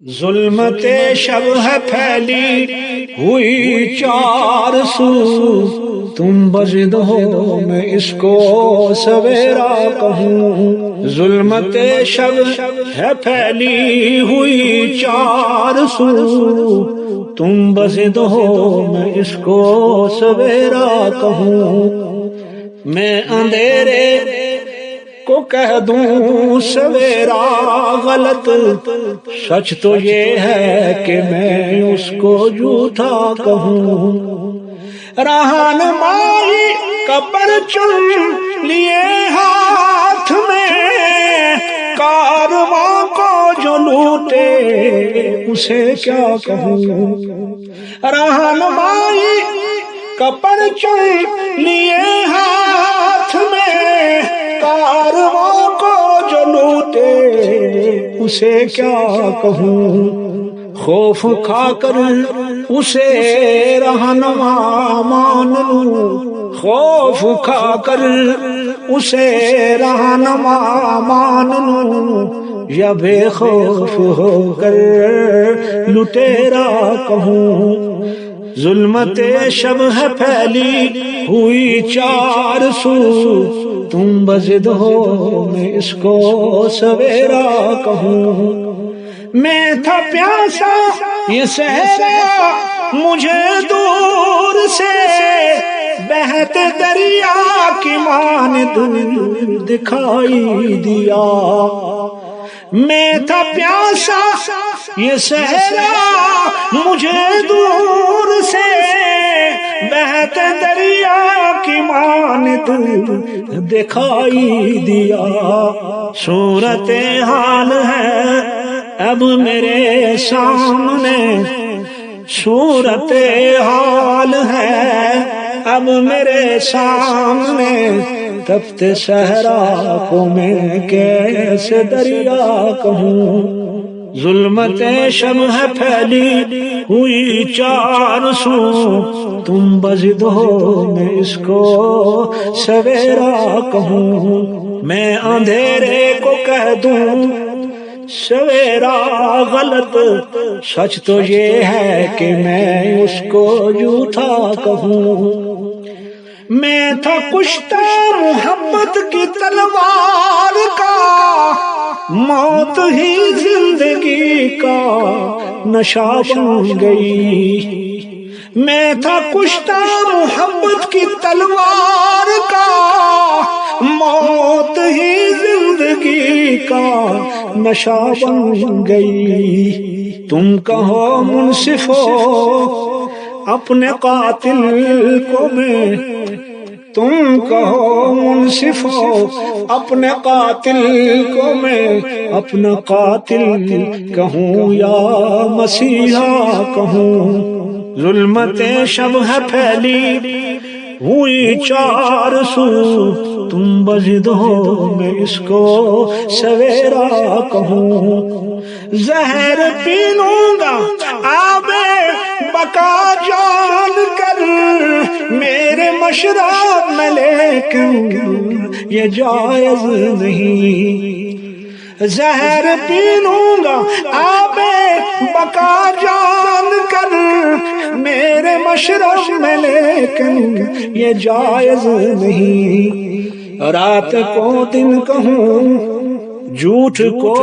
ظلمت شب ہے پھیلی ہوئی چار سو، تم بضد ہو میں اس کو سویرا کہوں۔ ظلمت شب ہے پھیلی ہوئی چار سو، تم بضد ہو میں اس کو سویرا کہوں۔ میں اندھیرے کو کہہ دوں سویرا غلط، سچ تو یہ ہے کہ میں اس کو جھوٹا کہوں۔ رہنمائی کا پرچم لیے ہاتھ میں، کارواں کو جو لوٹے اسے کیا کہوں۔ رہنمائی کا پرچم لیے ہاتھ میں، کارواں کو جو لوٹے اسے کیا کہوں۔ خوف کھا کر اسے رہنما مان لوں، خوف کھا کر اسے رہنما مان لوں، یا بے خوف ہو کر لٹیرا کہوں۔ ظلمت شب ہے پھیلی ہوئی چار سو، تم بضد ہو میں اس کو سویرا کہوں۔ میں تھا پیاسا یہ صحرا مجھے دور سے، بہتے دریا کی مانند دکھائی دیا۔ میں تھا پیاسا یہ صحرا مجھے دور سے، بہتے دریا کی مانند دکھائی دیا۔ صورت حال ہے اب میرے سامنے، صورت حال ہے اب میرے سامنے، تپت صحرا کو میں کیسے دریا کہوں۔ ظلمت شب ہے پھیلی ہوئی چار سو، تم بضد ہو میں اس کو سویرا کہوں۔ میں اندھیرے کو کہہ دوں سویرا غلط، سچ تو یہ ہے کہ میں اس کو جھوٹا کہوں۔ میں تھا کشتہ محبت کی تلوار کا، موت ہی زندگی کا نشہ بن گئی۔ میں تھا کشتہ محبت کی تلوار کا، موت ہی زندگی کا نشہ بن گئی۔ تم کہو منصف ہو اپنے قاتل کو میں، تم کہو منصف ہو اپنے قاتل کو میں، اپنا قاتل کہوں یا مسیحا کہوں۔ ظلمت شب ہے پھیلی ہوئی چار سو، تم بضد ہو میں اس کو سویرا کہوں۔ زہر پی لوں گا آب بقا جان کر میرے مشرب میں، لیکن یہ جائز نہیں۔ زہر پی لوں گا آب بقا جان کر میرے مشرب میں، لیکن یہ جائز نہیں۔ رات کو دن کہوں، جھوٹ کو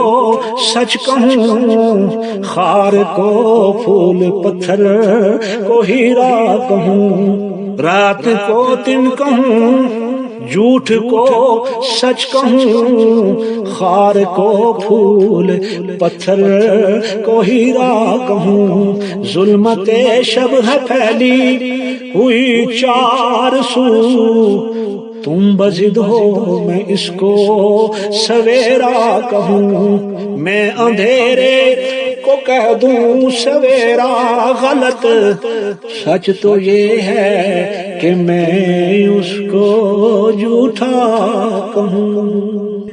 سچ کہوں، خار کو پھول پتھر کو ہیرا کہوں۔ رات کو دن کہوں، جھوٹ کو سچ کہوں، خار کو پھول پتھر کو ہیرا کہوں۔ ظلمت شب ہے پھیلی ہوئی چار سو، تم بضد ہو میں اس کو سویرا کہوں۔ میں اندھیرے کو کہہ دوں سویرا غلط، سچ تو یہ ہے کہ میں اس کو جھوٹا کہوں۔